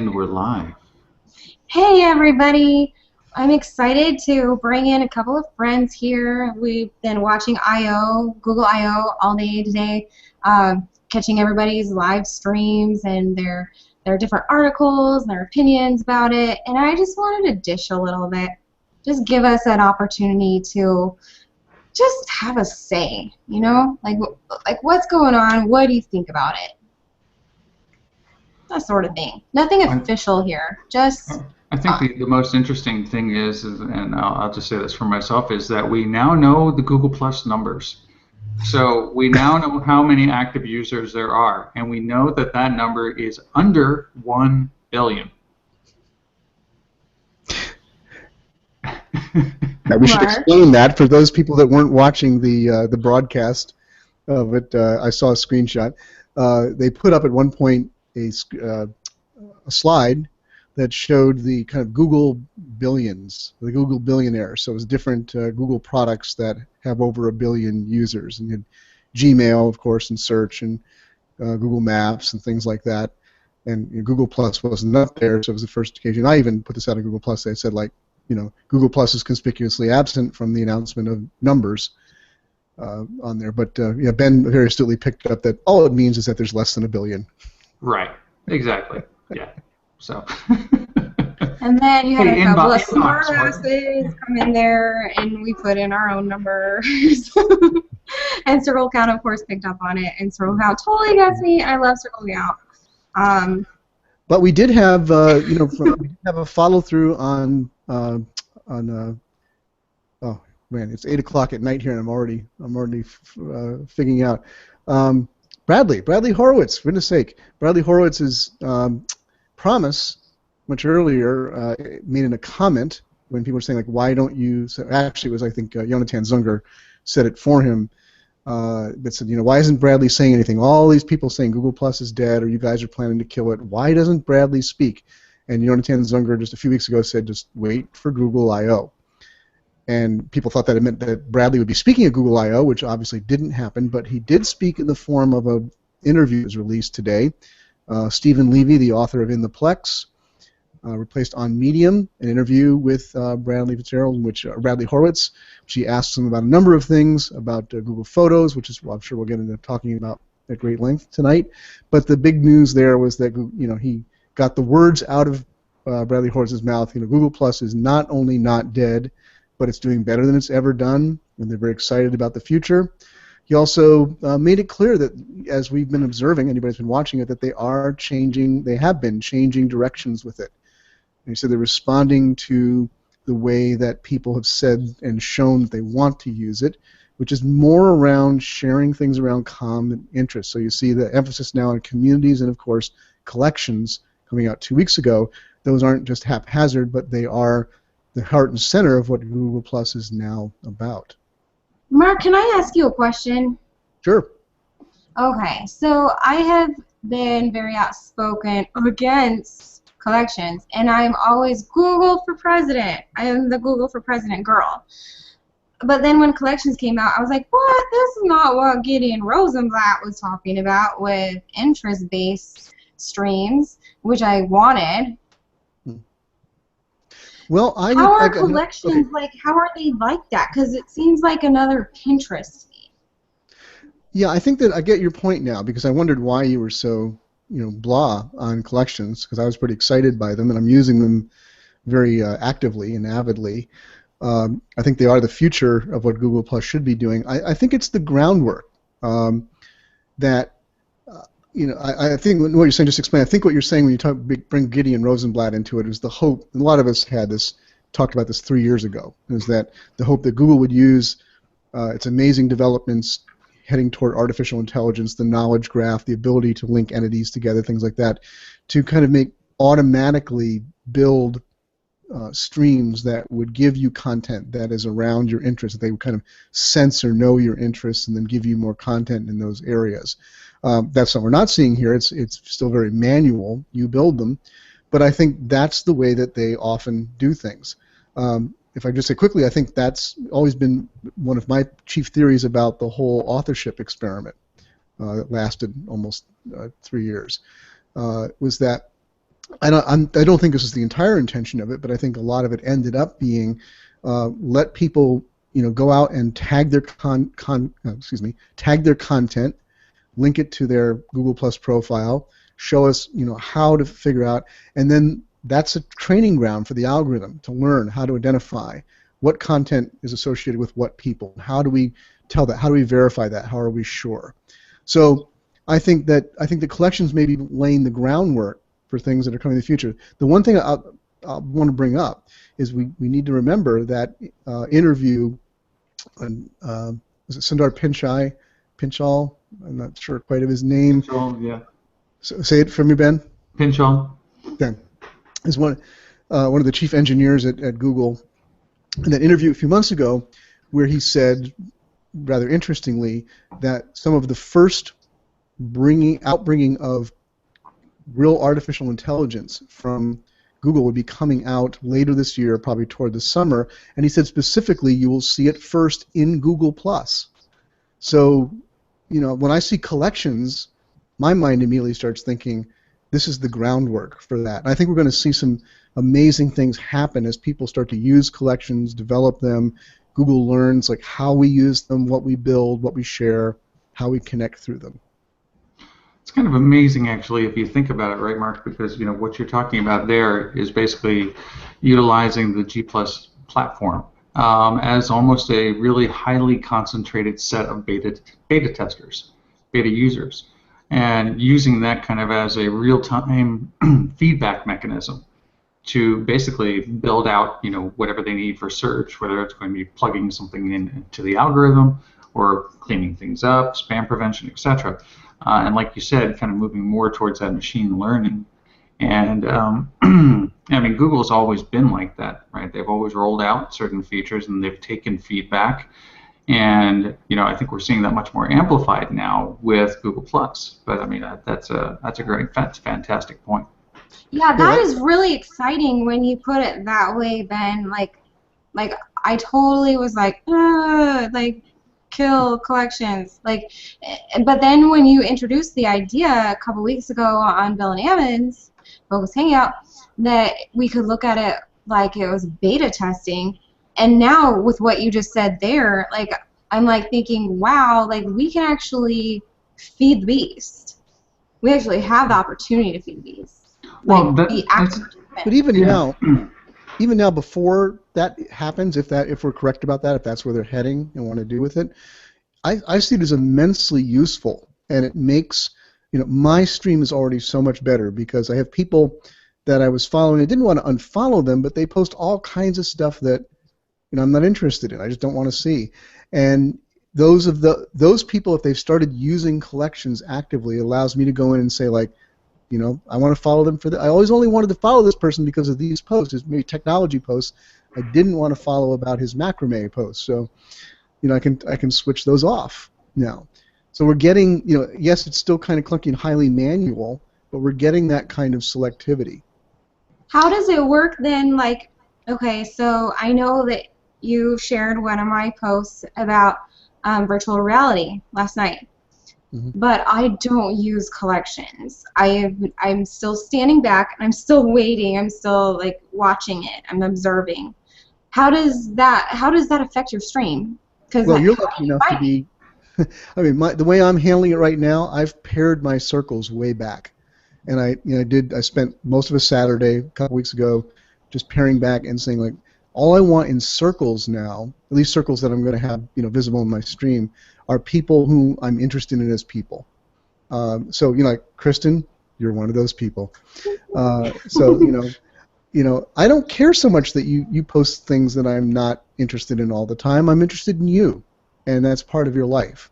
And we're live. Hey everybody! I'm excited to bring in a couple of friends here. We've been watching Google I/O all day today, catching everybody's live streams and their different articles and their opinions about it. And I just wanted to dish a little bit, just give us an opportunity to just have a say, you know, like what's going on? What do you think about it? That sort of thing. Nothing official here. Just. I think the most interesting thing is, and I'll just say this for myself, is that we now know the Google Plus numbers. So we now know how many active users there are, and we know that that number is under 1 billion. Now we should explain that for those people that weren't watching the broadcast of it. I saw a screenshot. They put up at one point a slide that showed the kind of Google billions, the Google billionaires. So it was different Google products that have over 1 billion users, and you had Gmail, of course, and search, and Google Maps, and things like that. And Google Plus wasn't up there, so it was the first occasion. I even put this out on Google Plus. They said, like, Google Plus is conspicuously absent from the announcement of numbers on there. But yeah, Ben very astutely picked up that all it means is that there's less than 1 billion. Right. Exactly. Yeah. So. And then you had a couple of smart asses come in there, and we put in our own numbers. And Circle Count, of course, picked up on it, and Circle Count totally gets me. I love Circle Count. But we did have, we did have a follow through on oh man, it's 8 o'clock at night here, and I'm already figuring out. Bradley Horowitz, for goodness sake. Bradley Horowitz's promise much earlier made in a comment when people were saying, like, why don't you, so actually it was, I think, Jonathan Zunger said it for him, that said, why isn't Bradley saying anything? All these people saying Google Plus is dead, or you guys are planning to kill it. Why doesn't Bradley speak? And Jonathan Zunger just a few weeks ago said, just wait for Google I/O. And people thought that it meant that Bradley would be speaking at Google I/O, which obviously didn't happen, but he did speak in the form of an interview that was released today. Stephen Levy, the author of In the Plex, replaced on Medium an interview with Bradley Horowitz, which he asks him about a number of things, about Google Photos, which is, well, I'm sure we'll get into talking about at great length tonight. But the big news there was that he got the words out of Bradley Horowitz's mouth. Google Plus is not only not dead, but it's doing better than it's ever done, and they're very excited about the future. He also made it clear that, as we've been observing, anybody's been watching it, that they have been changing directions with it. And he said they're responding to the way that people have said and shown that they want to use it, which is more around sharing things around common interests. So you see the emphasis now on communities and, of course, collections coming out 2 weeks ago. Those aren't just haphazard, but they are the heart and center of what Google Plus is now about. Mark, can I ask you a question? Sure. Okay, so I have been very outspoken against collections, and I'm always Google for president. I am the Google for president girl. But then when collections came out, I was like, what? This is not what Gideon Rosenblatt was talking about with interest-based streams, which I wanted. Well, how are collections like? How are they like that? Because it seems like another Pinterest to me. Yeah, I think that I get your point now, because I wondered why you were so blah on collections, because I was pretty excited by them, and I'm using them very actively and avidly. I think they are the future of what Google Plus should be doing. I think it's the groundwork that. I think what you're saying, just explain. I think what you're saying when you bring Gideon Rosenblatt into it is the hope, and a lot of us talked about this 3 years ago, is that the hope that Google would use its amazing developments heading toward artificial intelligence, the knowledge graph, the ability to link entities together, things like that, to kind of automatically build streams that would give you content that is around your interests, that they would kind of sense or know your interests and then give you more content in those areas. That's what we're not seeing here. It's still very manual. You build them. But I think that's the way that they often do things. If I just say quickly, I think that's always been one of my chief theories about the whole authorship experiment that lasted almost 3 years, was that I don't think this is the entire intention of it, but I think a lot of it ended up being let people go out and tag their tag their content, link it to their Google Plus profile, show us how to figure out, and then that's a training ground for the algorithm to learn how to identify what content is associated with what people. How do we tell that? How do we verify that? How are we sure? So I think the collections may be laying the groundwork for things that are coming in the future. The one thing I want to bring up is we need to remember that interview on was it Sundar Pinchal? I'm not sure quite of his name. Pinchal, yeah. So, say it for me, Ben. Pinchal. Ben is one of the chief engineers at Google. In that interview a few months ago, where he said, rather interestingly, that some of the first outbringing of real artificial intelligence from Google would be coming out later this year, probably toward the summer, and he said specifically you will see it first in Google+. So, when I see collections, my mind immediately starts thinking this is the groundwork for that. And I think we're going to see some amazing things happen as people start to use collections, develop them. Google learns like how we use them, what we build, what we share, how we connect through them. It's kind of amazing, actually, if you think about it, right, Mark? Because what you're talking about there is basically utilizing the G+ platform as almost a really highly concentrated set of beta testers, beta users, and using that kind of as a real-time feedback mechanism to basically build out, whatever they need for search, whether it's going to be plugging something into the algorithm or cleaning things up, spam prevention, etc. And like you said, kind of moving more towards that machine learning. And I mean, Google's always been like that, right? They've always rolled out certain features and they've taken feedback. And I think we're seeing that much more amplified now with Google+. But I mean, that's a fantastic point. Yeah, that is really exciting when you put it that way, Ben. Like I totally was like kill collections. But then when you introduced the idea a couple weeks ago on Bill and Ammons Focus Hangout, that we could look at it like it was beta testing, and now with what you just said there, I'm thinking, wow, we can actually feed the beast. We actually have the opportunity to feed the beast. Well, but even now, before that happens, if we're correct about that, if that's where they're heading and want to do with it, I see it as immensely useful, and it makes my stream is already so much better because I have people that I was following. I didn't want to unfollow them, but they post all kinds of stuff that I'm not interested in. I just don't want to see, and those people, if they've started using collections actively, it allows me to go in and say I want to follow them for I always only wanted to follow this person because of these posts, his maybe technology posts. I didn't want to follow about his macrame posts. So, I can switch those off now. So we're getting, yes, it's still kind of clunky and highly manual, but we're getting that kind of selectivity. How does it work then? Okay, so I know that you shared one of my posts about virtual reality last night. Mm-hmm. But I don't use collections. I'm still standing back. I'm still waiting. I'm still watching it. I'm observing. How does that affect your stream? Well, you're lucky enough to be. I mean, the way I'm handling it right now, I've pared my circles way back, and I spent most of a Saturday a couple weeks ago just paring back and saying all I want in circles now, at least circles that I'm going to have visible in my stream, are people who I'm interested in as people. So Kristen, you're one of those people. So I don't care so much that you post things that I'm not interested in all the time. I'm interested in you, and that's part of your life.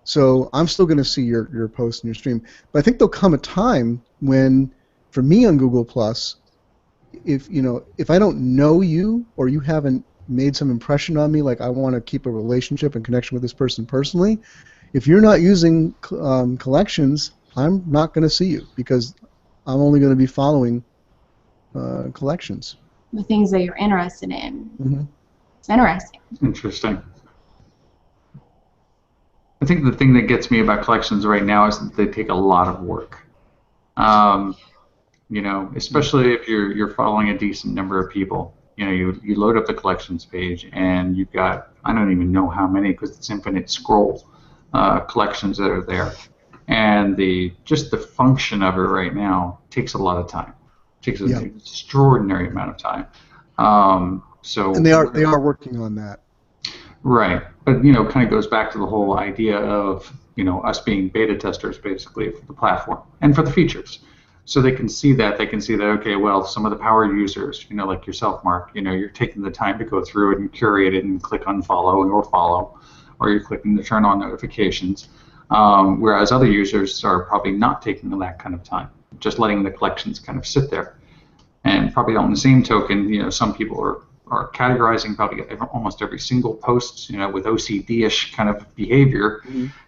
So I'm still going to see your posts and your stream. But I think there'll come a time when, for me on Google+, if I don't know you or you haven't made some impression on me, I want to keep a relationship and connection with this person personally, if you're not using collections, I'm not going to see you because I'm only going to be following collections. The things that you're interested in. Mm-hmm. It's interesting. Interesting. I think the thing that gets me about collections right now is that they take a lot of work. You know, especially if you're following a decent number of people. You know, you load up the collections page and you've got, I don't even know how many because it's infinite scroll collections that are there, and just the function of it right now takes a lot of time. It takes an extraordinary amount of time. And they are working on that. Right, but you know, kind of goes back to the whole idea of, you know, us being beta testers basically for the platform and for the features. So they can see that, okay, well, some of the power users, you know, like yourself, Mark, you know, you're taking the time to go through it and curate it and click unfollow or follow, or you're clicking to turn on notifications, whereas other users are probably not taking that kind of time, just letting the collections kind of sit there. And probably on the same token, you know, some people are categorizing probably almost every single post, you know, with OCD-ish kind of behavior,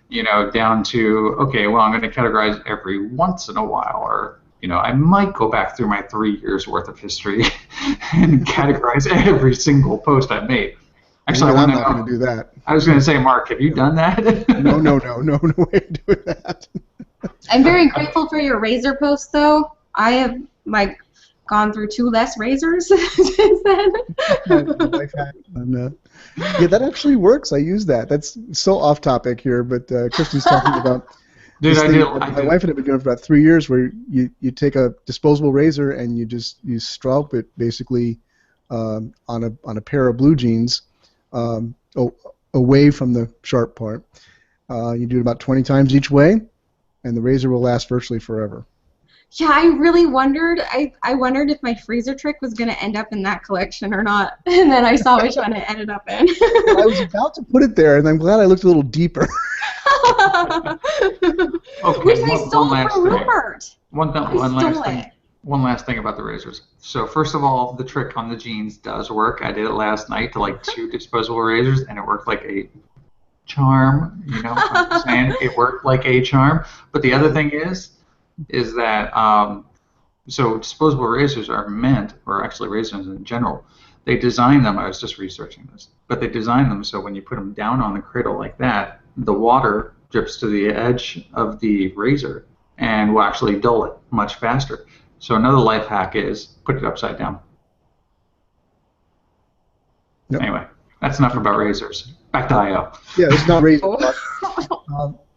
you know, down to, okay, well, I'm going to categorize every once in a while, or, you know, I might go back through my 3 years worth of history and categorize every single post I've made. Actually, I'm not going to do that. I was going to say, Mark, have you done that? No way of doing that. I'm very grateful for your razor post, though. I have, like, gone through 2 less razors since then. Yeah, that actually works. I use that. That's so off topic here, but Kristen's talking about Dude, my wife and I have been doing it for about 3 years, where you take a disposable razor and you strop it basically on a pair of blue jeans away from the sharp part. You do it about 20 times each way, and the razor will last virtually forever. Yeah, I really wondered. I wondered if my freezer trick was going to end up in that collection or not, and then I saw which one it ended up in. Well, I was about to put it there, and I'm glad I looked a little deeper. Okay, which I stole from Rupert. One last thing about the razors. So first of all, the trick on the jeans does work. I did it last night to like 2 disposable razors, and it worked like a charm. You know what I'm saying? It worked like a charm. But the other thing is that so disposable razors are meant, or actually razors in general, they design them, I was just researching this, but they design them so when you put them down on the cradle like that, the water drips to the edge of the razor and will actually dull it much faster. So another life hack is put it upside down. Yep. Anyway, that's enough about razors. Back to I/O. Yeah, it's not razor.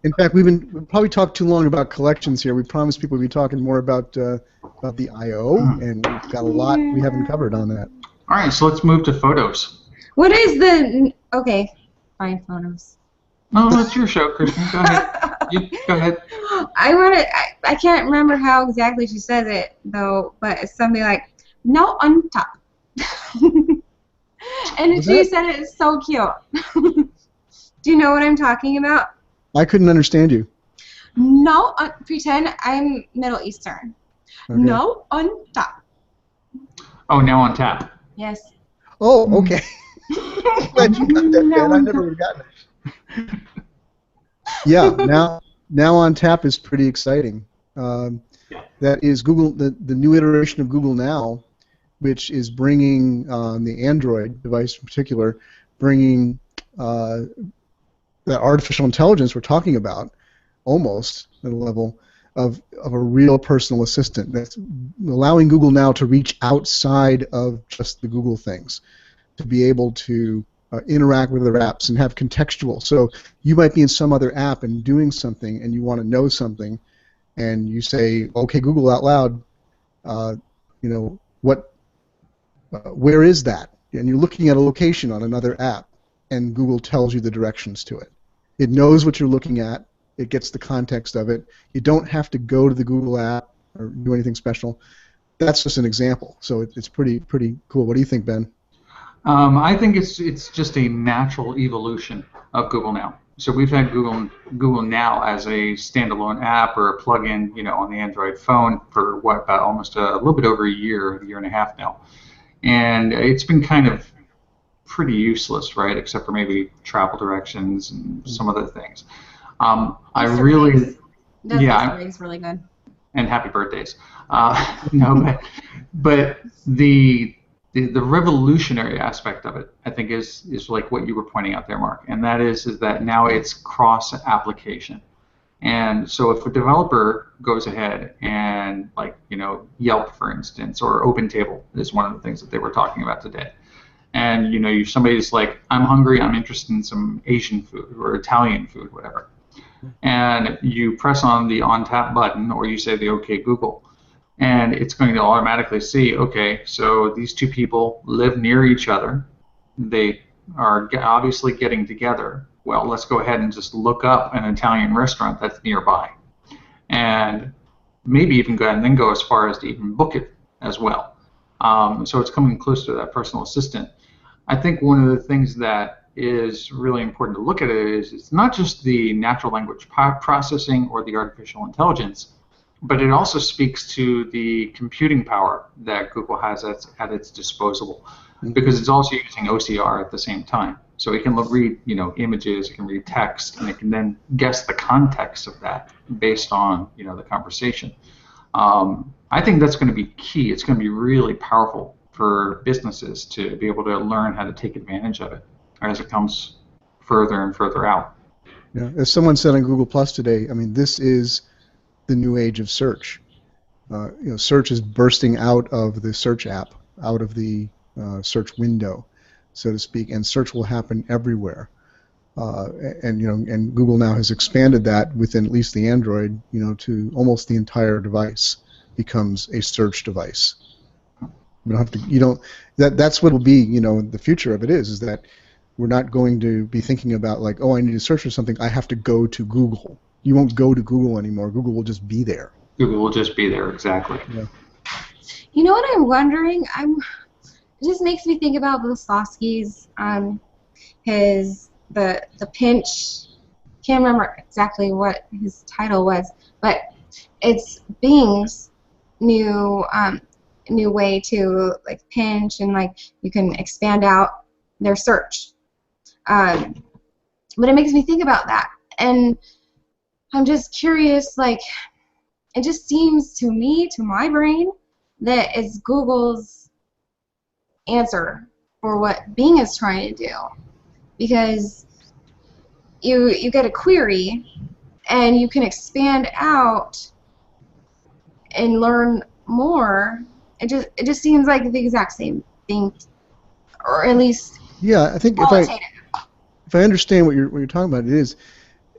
In fact, we've probably talked too long about collections here. We promised people we'd be talking more about the I/O, and we've got a lot we haven't covered on that. All right, so let's move to photos. What is the... Okay, fine, photos. No, that's your show, Kristen. Go ahead. Go ahead. I can't remember how exactly she says it, though, but it's something like, no on top. And she said it is so cute. Do you know what I'm talking about? I couldn't understand you. No, pretend I'm Middle Eastern. Okay. No on top. Oh, now on tap. Yes. Oh, okay. Glad you got that, man. I never would have gotten it. Yeah, now on tap is pretty exciting. That is Google, the new iteration of Google Now, which is bringing the Android device in particular, bringing that artificial intelligence we're talking about, almost at a level of a real personal assistant that's allowing Google Now to reach outside of just the Google things, to be able to interact with other apps and have contextual. So you might be in some other app and doing something, and you want to know something, and you say, "Okay, Google out loud, where is that?" And you're looking at a location on another app, and Google tells you the directions to it. It knows what you're looking at. It gets the context of it. You don't have to go to the Google app or do anything special. That's just an example. So it's pretty cool. What do you think, Ben? I think it's just a natural evolution of Google Now. So we've had Google Now as a standalone app or a plugin, on the Android phone for about almost a little bit over a year and a half now, and it's been kind of pretty useless, right? Except for maybe travel directions and some other things. I really, yeah, it's really good. And happy birthdays. But the revolutionary aspect of it, I think, is like what you were pointing out there, Mark, and that is that now it's cross-application. And so if a developer goes ahead and, like, Yelp, for instance, or OpenTable is one of the things that they were talking about today. And somebody's like, I'm hungry, I'm interested in some Asian food or Italian food, whatever. And you press on the on tap button, or you say the OK Google, and it's going to automatically see, okay, so these two people live near each other. They are obviously getting together. Well, let's go ahead and just look up an Italian restaurant that's nearby, and maybe even go ahead and then go as far as to even book it as well. So it's coming close to that personal assistant. I think one of the things that is really important to look at is it's not just the natural language processing or the artificial intelligence, but it also speaks to the computing power that Google has at its disposal, because it's also using OCR at the same time. So it can read images, it can read text, and it can then guess the context of that based on the conversation. I think that's going to be key. It's going to be really powerful for businesses to be able to learn how to take advantage of it as it comes further and further out. Yeah, as someone said on Google Plus today, I mean, this is the new age of search. Search is bursting out of the search app, out of the search window, so to speak, and search will happen everywhere. And Google now has expanded that within at least the Android, to almost the entire device becomes a search device. That's what will be, the future of it is that we're not going to be thinking about like, oh, I need to search for something, I have to go to Google. You won't go to Google anymore. Google will just be there. Google will just be there, exactly. Yeah. You know what I'm wondering? It just makes me think about Vysotski's the pinch. Can't remember exactly what his title was, but it's Bing's new way to like pinch, and like you can expand out their search. But it makes me think about that, and I'm just curious, like, it just seems to me, to my brain, that it's Google's answer for what Bing is trying to do. Because you get a query, and you can expand out and learn more. It just seems like the exact same thing, or at least I think if I understand what you're talking about, it is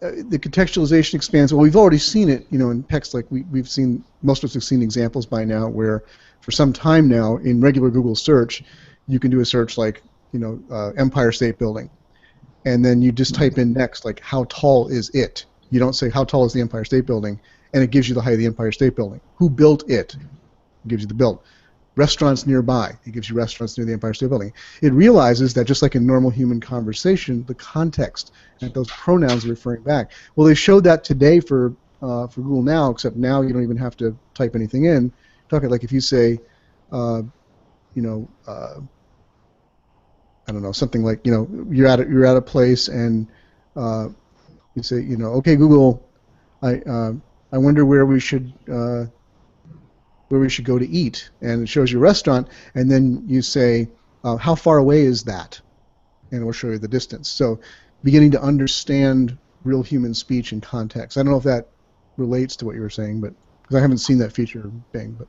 the contextualization expands. Well, we've already seen it, in text. Like we've seen, most of us have seen examples by now where, for some time now, in regular Google search, you can do a search like, Empire State Building, and then you just type in next, like, how tall is it? You don't say how tall is the Empire State Building, and it gives you the height of the Empire State Building. Who built it? It gives you the build. Restaurants nearby. It gives you restaurants near the Empire State Building. It realizes that just like in normal human conversation, the context and those pronouns are referring back. Well, they showed that today for Google Now, except now you don't even have to type anything in. Talking like if you say, I don't know, something like, you're at a place and you say, okay, Google, I wonder where we should go to eat, and it shows you a restaurant, and then you say, how far away is that? And it will show you the distance. So beginning to understand real human speech and context. I don't know if that relates to what you were saying, but because I haven't seen that feature of Bing. But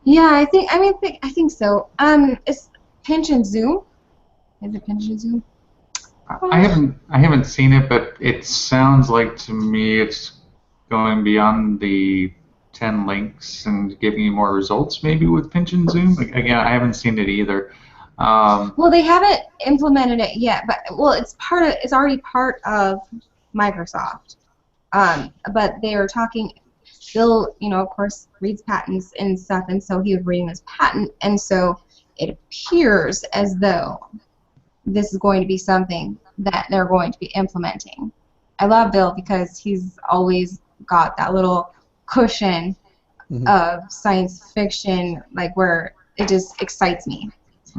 yeah, I think so. It's pinch and zoom. Is it pinch and zoom? I haven't seen it, but it sounds like to me it's going beyond the 10 links and giving you more results, maybe with pinch and zoom. Again, I haven't seen it either. Well, they haven't implemented it yet, but it's already part of Microsoft. But they are talking. Bill, of course, reads patents and stuff, and so he was reading this patent, and so it appears as though this is going to be something that they're going to be implementing. I love Bill because he's always got that little cushion of science fiction, like where it just excites me,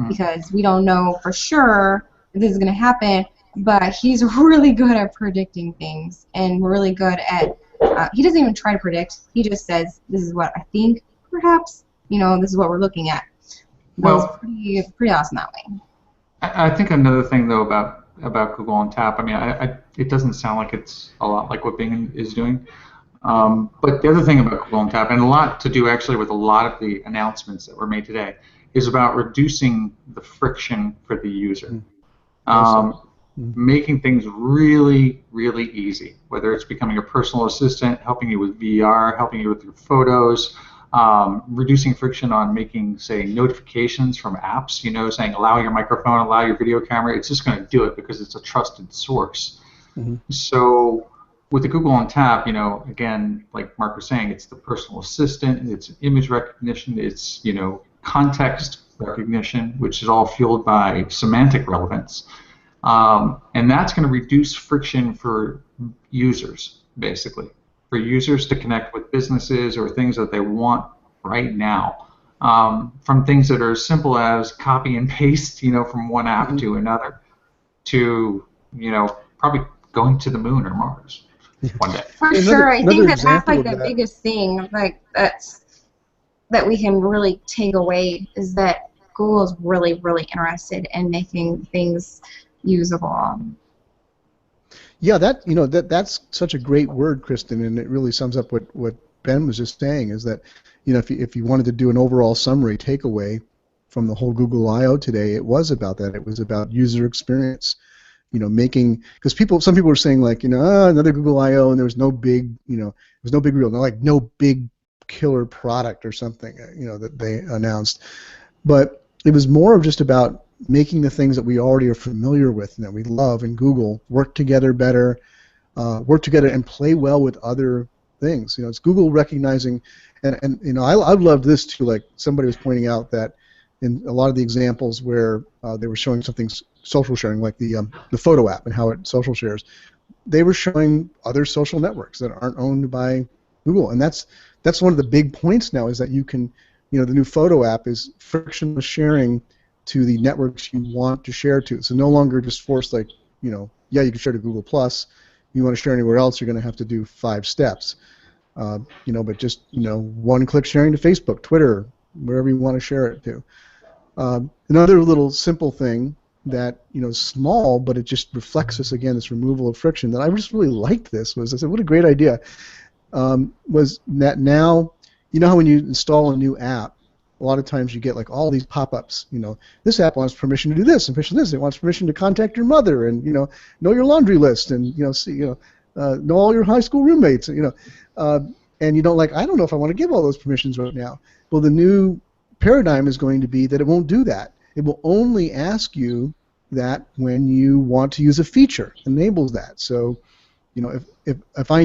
because we don't know for sure if this is going to happen, but he's really good at predicting things, and really good at he doesn't even try to predict, he just says, this is what I think, perhaps, this is what we're looking at. Well, pretty awesome that way. I think another thing, though, about about Google on Tap. I mean, it doesn't sound like it's a lot like what Bing is doing. But the other thing about Google on Tap, and a lot to do actually with a lot of the announcements that were made today, is about reducing the friction for the user. Making things really, really easy, whether it's becoming a personal assistant, helping you with VR, helping you with your photos, reducing friction on making, say, notifications from apps, saying allow your microphone, allow your video camera. It's just going to do it because it's a trusted source. So with the Google on Tap, again, like Mark was saying, it's the personal assistant, it's image recognition, it's, context recognition, which is all fueled by semantic relevance. And that's going to reduce friction for users, basically, for users to connect with businesses or things that they want right now, from things that are as simple as copy and paste, from one app to another, to, probably going to the moon or Mars one day. For sure, I think that's like the biggest thing, like that we can really take away is that Google's really, really interested in making things usable. Yeah, that's such a great word, Kristen, and it really sums up what Ben was just saying. Is that if you wanted to do an overall summary takeaway from the whole Google I/O today, it was about that. It was about user experience. Making, because some people were saying like another Google I/O and there was no big there was no big real, like no big killer product or something that they announced, but it was more of just about making the things that we already are familiar with and that we love in Google work together better, work together and play well with other things. It's Google recognizing, and I've loved this too. Like somebody was pointing out that in a lot of the examples where they were showing something social sharing, like the photo app and how it social shares, they were showing other social networks that aren't owned by Google, and that's one of the big points now is that you can, the new photo app is frictionless sharing to the networks you want to share to. So no longer just forced like, yeah, you can share to Google+. You want to share anywhere else, you're going to have to do 5 steps. But just, one-click sharing to Facebook, Twitter, wherever you want to share it to. Another little simple thing that, is small, but it just reflects this, again, this removal of friction, that I just really liked this, was I said, what a great idea, was that now, how when you install a new app, a lot of times you get like all these pop-ups. This app wants permission to do this and permission to this. It wants permission to contact your mother and know your laundry list and know all your high school roommates. And you don't I don't know if I want to give all those permissions right now. Well, the new paradigm is going to be that it won't do that. It will only ask you that when you want to use a feature. It enables that. So, if I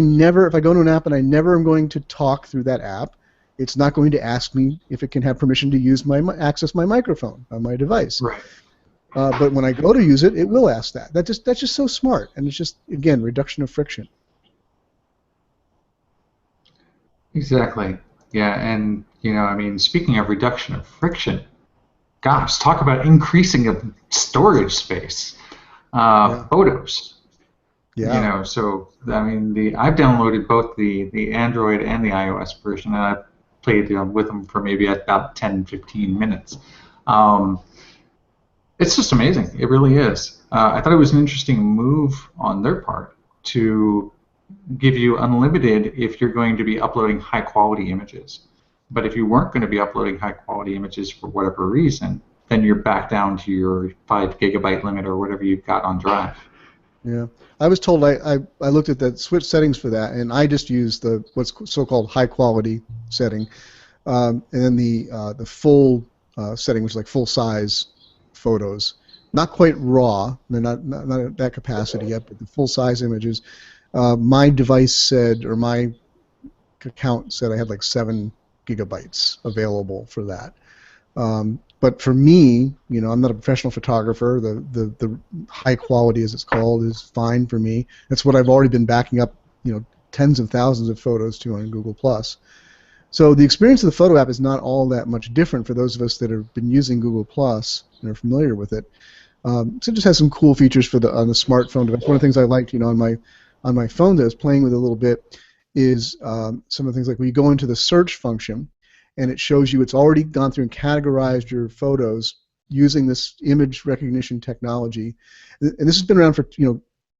go to an app and I never am going to talk through that app, it's not going to ask me if it can have permission to use access my microphone on my device. Right. But when I go to use it, it will ask that. That's just so smart, and it's just, again, reduction of friction. Exactly. Yeah, and speaking of reduction of friction, gosh, talk about increasing of storage space. Photos. Yeah. So I've downloaded both the Android and the iOS version, and I've played with them for maybe about 10-15 minutes. It's just amazing. It really is. I thought it was an interesting move on their part to give you unlimited if you're going to be uploading high-quality images. But if you weren't going to be uploading high-quality images for whatever reason, then you're back down to your 5 GB limit or whatever you've got on Drive. Yeah, I was told I looked at the switch settings for that, and I just used the what's so-called high-quality setting, and then the full setting, which is like full-size photos, not quite raw. They're not at that capacity yet, but the full-size images. My device said, or my account said, I had like 7 gigabytes available for that. But for me, I'm not a professional photographer. The high quality, as it's called, is fine for me. That's what I've already been backing up, tens of thousands of photos to on Google+. So the experience of the photo app is not all that much different for those of us that have been using Google+ and are familiar with it. So it just has some cool features for on the smartphone device. One of the things I liked, on my phone that I was playing with a little bit is some of the things like when you go into the search function, and it shows you it's already gone through and categorized your photos using this image recognition technology, and this has been around for,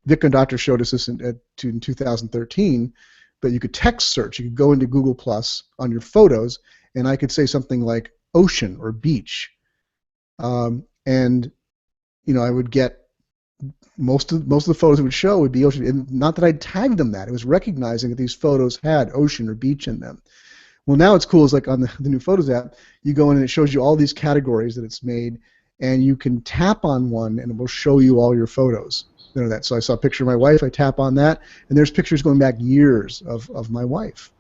Vic and Doctor showed us this in 2013, but you could text search. You could go into Google Plus on your photos, and I could say something like ocean or beach, and I would get most of the photos it would show would be ocean. And not that I'd tagged them that. It was recognizing that these photos had ocean or beach in them. Well, now it's cool. It's like on the new Photos app, you go in and it shows you all these categories that it's made, and you can tap on one and it will show you all your photos. So I saw a picture of my wife. I tap on that, and there's pictures going back years of my wife.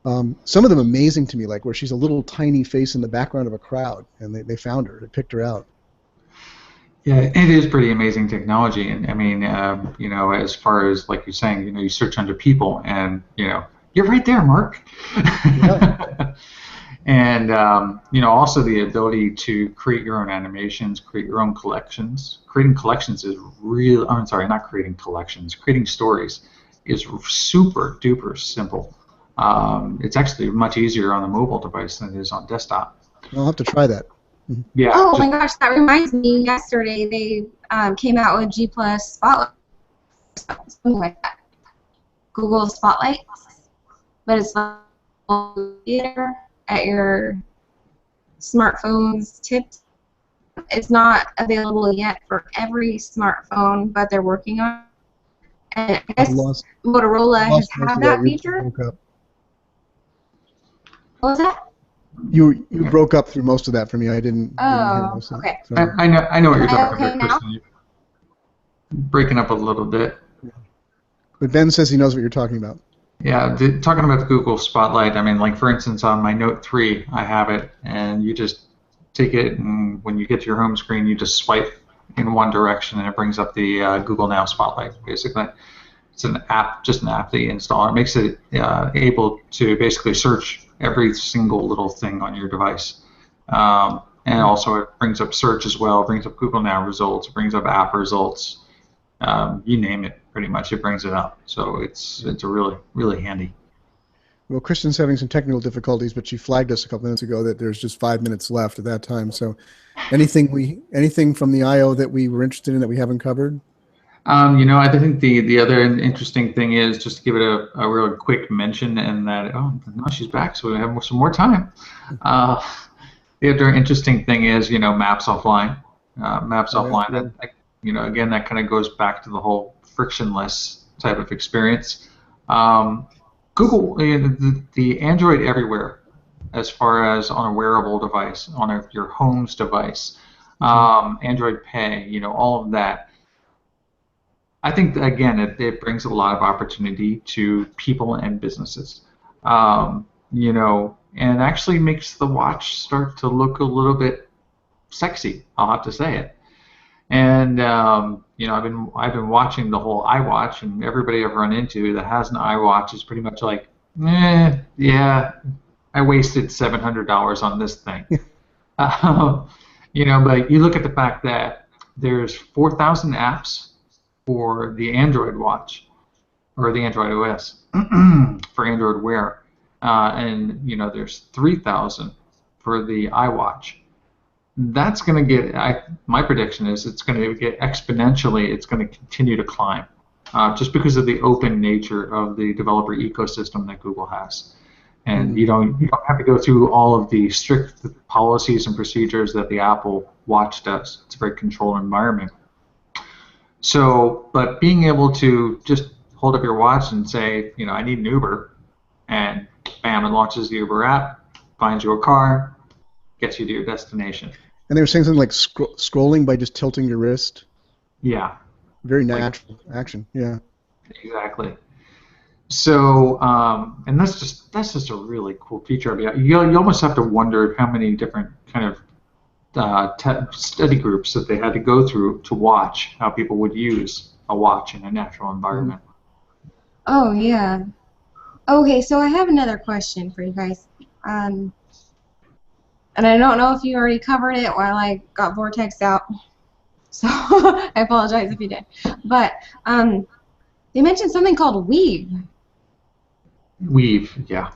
Some of them amazing to me, like where she's a little tiny face in the background of a crowd, and they found her. They picked her out. Yeah, it is pretty amazing technology, and I mean, as far as like you're saying, you search under people, and you're right there, Mark. Yeah. And also the ability to create your own animations, create your own collections. Creating collections is real. I'm sorry, not creating collections. Creating stories is super duper simple. It's actually much easier on a mobile device than it is on desktop. I'll have to try that. Yeah. Oh my gosh, that reminds me. Yesterday they came out with G Plus Spotlight, something like that. Google Spotlight, but it's like theater at your smartphone's tips. It's not available yet for every smartphone, but they're working on it. And I guess Motorola has had that feature. What was that? You broke up through most of that for me. I didn't. Oh, okay. I know what you're talking about, Kristen. You're breaking up a little bit. But Ben says he knows what you're talking about. Yeah, talking about the Google Spotlight, I mean, like for instance, on my Note 3, I have it, and you just take it, and when you get to your home screen, you just swipe in one direction, and it brings up the Google Now Spotlight, basically. It's an app, just an app that you install. It makes it able to basically search every single little thing on your device. And also it brings up search as well, it brings up Google Now results, it brings up app results. You name it, pretty much, it brings it up. So it's a really handy. Well, Kristen's having some technical difficulties, but she flagged us a couple minutes ago that there's just 5 minutes left at that time. So anything from the I/O that we were interested in that we haven't covered? I think the other interesting thing is just to give it a real quick mention, and that now she's back, so we have some more time. The other interesting thing is Maps offline. Maps offline. That again, that kind of goes back to the whole frictionless type of experience. Google, the Android Everywhere, as far as on a wearable device, on your home's device, Android Pay, all of that. I think, again, it brings a lot of opportunity to people and businesses, and actually makes the watch start to look a little bit sexy. I'll have to say it. And I've been watching the whole iWatch, and everybody I've run into that has an iWatch is pretty much like, yeah, I wasted $700 on this thing. But you look at the fact that there's 4,000 apps for the Android watch, or the Android OS for Android Wear, and there's 3,000 for the iWatch. That's going to get, my prediction is it's going to get exponentially, it's going to continue to climb, just because of the open nature of the developer ecosystem that Google has. And you don't have to go through all of the strict policies and procedures that the Apple Watch does. It's a very controlled environment. So, but being able to just hold up your watch and say, I need an Uber, and bam, it launches the Uber app, finds you a car, gets you to your destination. And they were saying something like scrolling by just tilting your wrist. Yeah. Very natural action. Yeah. Exactly. So, and that's just a really cool feature of it. You almost have to wonder how many different kind of study groups that they had to go through to watch how people would use a watch in a natural environment. Oh, yeah. Okay, so I have another question for you guys. And I don't know if you already covered it while I got Vortex out. So I apologize if you did. But they mentioned something called Weave. Weave, yeah.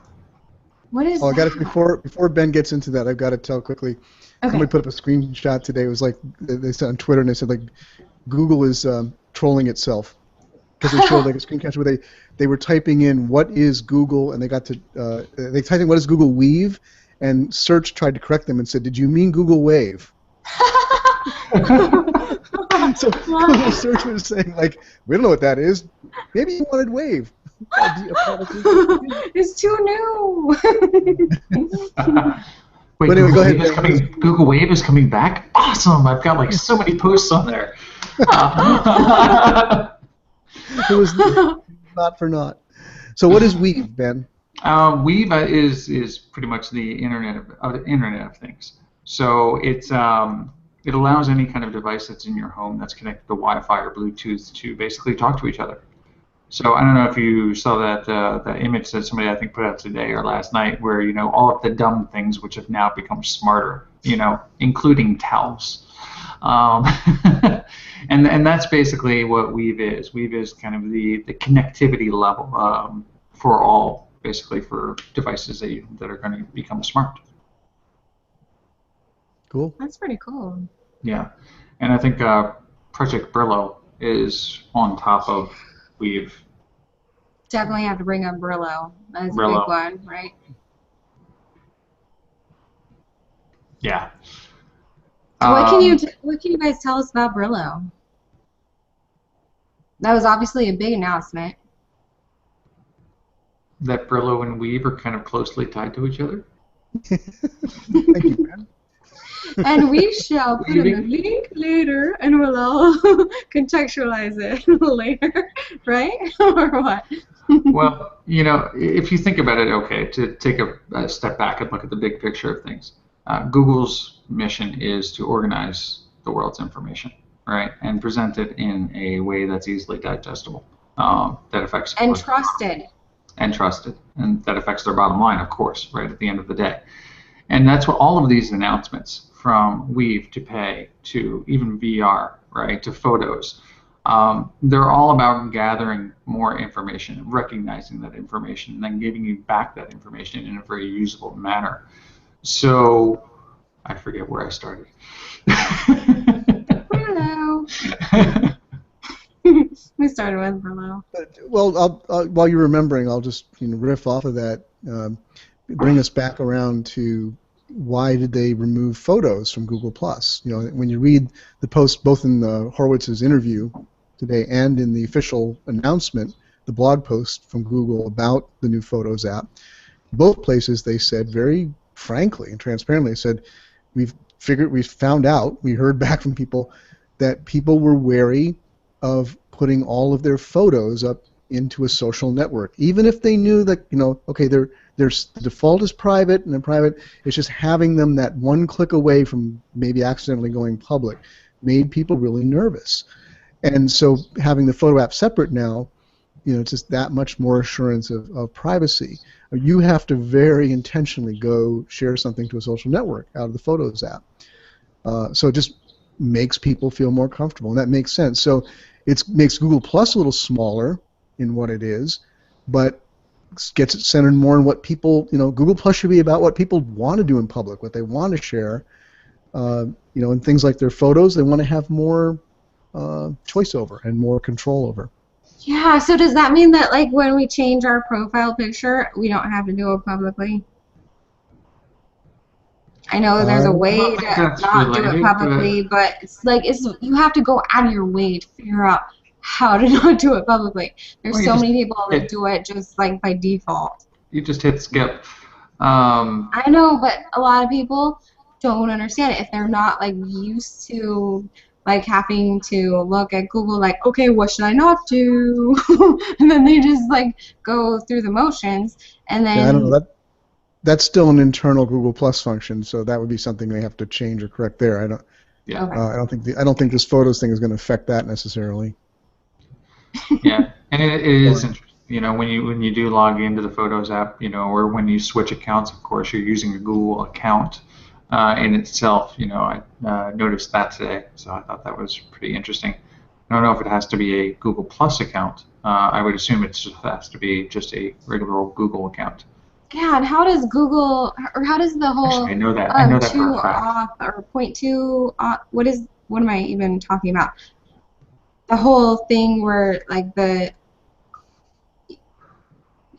What is Oh, I got it that? before Ben gets into that. I've got to tell quickly. Okay. Somebody put up a screenshot today. It was like they said on Twitter, and they said like Google is trolling itself because they showed like a screen capture where they were typing in what is Google, and they got to they typed in what is Google Weave, and search tried to correct them and said, did you mean Google Wave? So Google search was saying like, we don't know what that is. Maybe you wanted Wave. It's too new. Wait, But anyway, go ahead, Ben. Google Wave is coming back? Awesome! I've got like so many posts on there. It was not for naught. So what is Weave, Ben? Weave is pretty much the Internet of Things. So it allows any kind of device that's in your home that's connected to Wi-Fi or Bluetooth to basically talk to each other. So I don't know if you saw that image that somebody I think put out today or last night, where all of the dumb things which have now become smarter, including towels. And that's basically what Weave is. Weave is kind of the connectivity level for all, basically for devices that are going to become smart. Cool. That's pretty cool. Yeah, and I think Project Brillo is on top of Weave. Definitely have to bring up Brillo. That's a Brillo. big one, right? Yeah. So what can you guys tell us about Brillo? That was obviously a big announcement. That Brillo and Weave are kind of closely tied to each other. Thank you, Ben. And we shall put in the link later, and we'll all contextualize it later, right? Or what? Well, if you think about it, okay, to take a step back and look at the big picture of things, Google's mission is to organize the world's information, right, and present it in a way that's easily digestible, that affects and trusted. And trusted, and that affects their bottom line, of course, right at the end of the day. And that's what all of these announcements, from Weave to Pay to even VR, right, to photos, they're all about gathering more information, recognizing that information, and then giving you back that information in a very usable manner. So, I forget where I started. Hello. We started with Brillo. Well, while you're remembering, I'll just riff off of that. Bring us back around to why did they remove photos from Google+? When you read the post, both in Horowitz's interview today and in the official announcement, the blog post from Google about the new Photos app, both places they said very frankly and transparently, said we heard back from people that people were wary of putting all of their photos up into a social network, even if they knew that okay, the default is private, and they're private. It's just having them that one click away from maybe accidentally going public made people really nervous. And so having the photo app separate now, it's just that much more assurance of privacy. You have to very intentionally go share something to a social network out of the Photos app. So it just makes people feel more comfortable, and that makes sense. So it makes Google Plus a little smaller in what it is, but gets it centered more on what people, Google Plus should be about what people want to do in public, what they want to share, and things like their photos, they want to have more choice over and more control over. Yeah, so does that mean that like when we change our profile picture, we don't have to do it publicly? I know there's a way to not do it publicly, but it's like you have to go out of your way to figure out how to not do it publicly. There's so many people that do it just like by default. You just hit skip. I know, but a lot of people don't understand it if they're not like used to like having to look at Google like, okay, what should I not do? And then they just like go through the motions, and then I don't know, that's still an internal Google Plus function, so that would be something they have to change or correct there. I don't think this photos thing is going to affect that necessarily. Yeah, and it is interesting. When you do log into the Photos app, or when you switch accounts, of course, you're using a Google account in itself. I noticed that today, so I thought that was pretty interesting. I don't know if it has to be a Google Plus account. I would assume it just has to be just a regular old Google account. God, how does Google, or how does the whole Actually, I know that. I know that for two a fact. off or 0.2 off, what am I even talking about? The whole thing where like you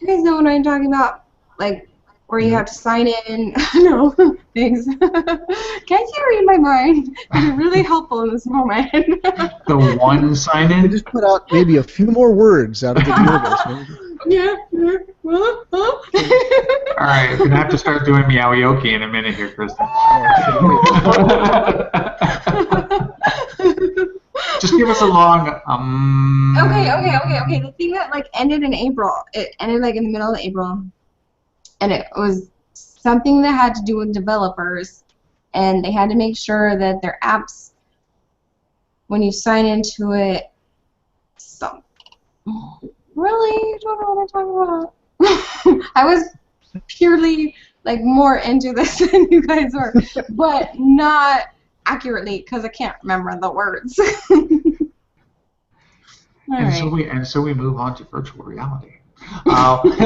guys know what I'm talking about? Like where you have to sign in. No, thanks. Can't you read my mind? It'd be really helpful in this moment. The one sign They in. just put out maybe a few more words out of the universe. Yeah. All right, I'm gonna have to start doing meowyoki in a minute here, Kristen. Just give us a long Okay. The thing that like ended in April, it ended like in the middle of April, and it was something that had to do with developers, and they had to make sure that their apps, when you sign into it, really don't know what I'm talking about. I was purely like more into this than you guys were, but not accurately because I can't remember the words. So we move on to virtual reality. Put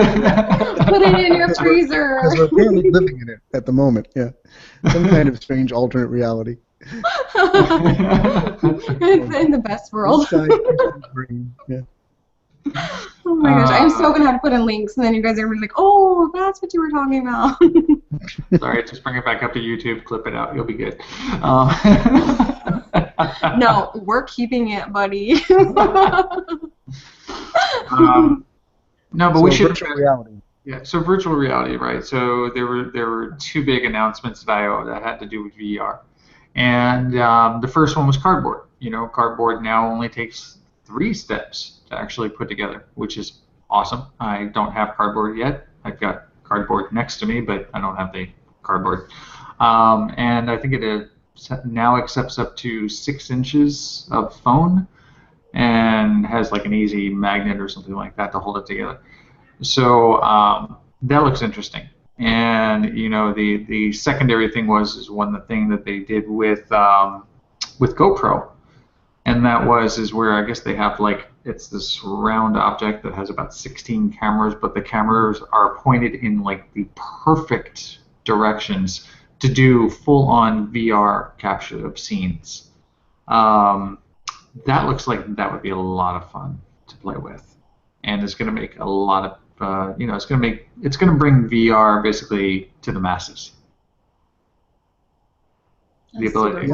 it in your freezer. Because we're apparently living in it at the moment, yeah. Some kind of strange alternate reality. It's in the best world. Yeah. Oh my gosh, I'm so gonna have to put in links, and then you guys are gonna be like, "Oh, that's what you were talking about." Sorry, just bring it back up to YouTube, clip it out, you'll be good. No, we're keeping it, buddy. No, but So we should. virtual reality. Yeah, so virtual reality, right? So there were two big announcements at I/O that had to do with VR, and the first one was cardboard. You know, cardboard now only takes 3 steps to actually put together, which is awesome. I don't have cardboard yet. I've got cardboard next to me, but I don't have the cardboard. And I think it now accepts up to 6 inches of phone and has like an easy magnet or something like that to hold it together. So that looks interesting. And you know, the secondary thing is the thing that they did with GoPro, and that is where I guess they have like it's this round object that has about 16 cameras, but the cameras are pointed in like the perfect directions to do full-on VR capture of scenes. That looks like that would be a lot of fun to play with, and it's going to make a lot of it's going to bring VR basically to the masses. The ability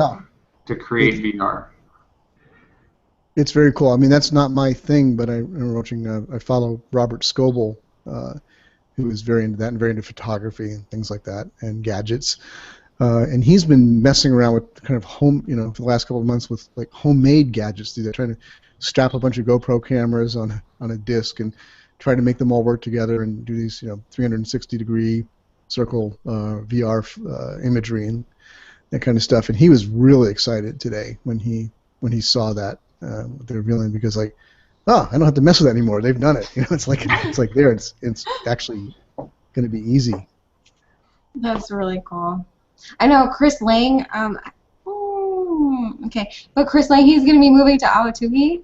to create VR. It's very cool. I mean, that's not my thing, but I'm watching. I follow Robert Scoble, who is very into that and very into photography and things like that and gadgets. And he's been messing around with kind of home, for the last couple of months with like homemade gadgets. They're trying to strap a bunch of GoPro cameras on a disc and try to make them all work together and do these, 360-degree circle VR imagery and that kind of stuff. And he was really excited today when he saw that they're revealing, because like, I don't have to mess with that anymore. They've done it. It's like there. It's actually going to be easy. That's really cool. I know Chris Lang. Okay, but Chris Lang, he's going to be moving to Awatugi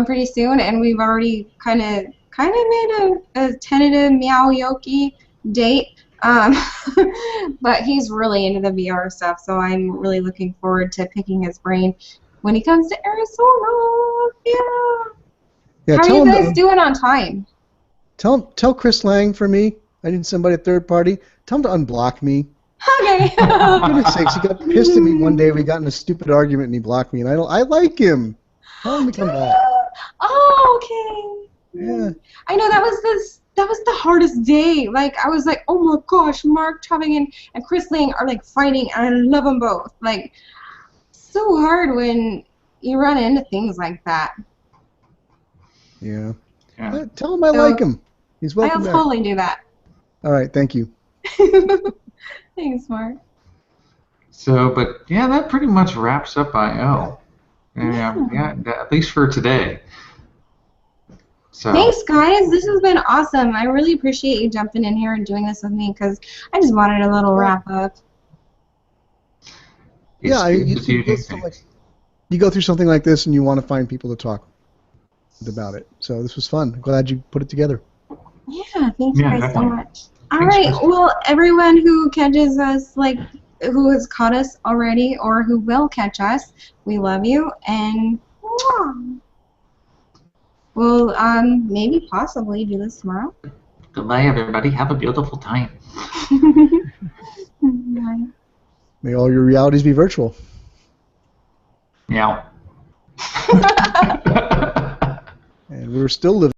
pretty soon, and we've already kind of made a tentative meowyoki date. But he's really into the VR stuff, so I'm really looking forward to picking his brain when he comes to Arizona. Yeah. How are you guys doing on time? Tell Chris Lang for me. I need somebody at third party. Tell him to unblock me. Okay. For goodness sakes, he got pissed at me one day. We got in a stupid argument and he blocked me, and I like him. Tell him to come back. Oh, okay. Yeah. I know that was the hardest day. Like I was like, oh my gosh, Mark Traphagen and Chris Lang are like fighting, and I love them both. Like so hard when you run into things like that. Yeah. Tell him I like him. He's welcome back. I'll totally do that. All right, thank you. Thanks, Mark. So, but yeah, that pretty much wraps up I/O. Yeah, at least for today. So. Thanks, guys. This has been awesome. I really appreciate you jumping in here and doing this with me, because I just wanted a little wrap up. Yeah, you go through something like this and you want to find people to talk about it. So this was fun. Glad you put it together. Yeah, thank you guys so much. All Thanks, right. Kristen. Well, everyone who catches us, like who has caught us already or who will catch us, we love you, and we'll maybe possibly do this tomorrow. Goodbye, everybody. Have a beautiful time. Bye. May all your realities be virtual. Meow. And we're still living.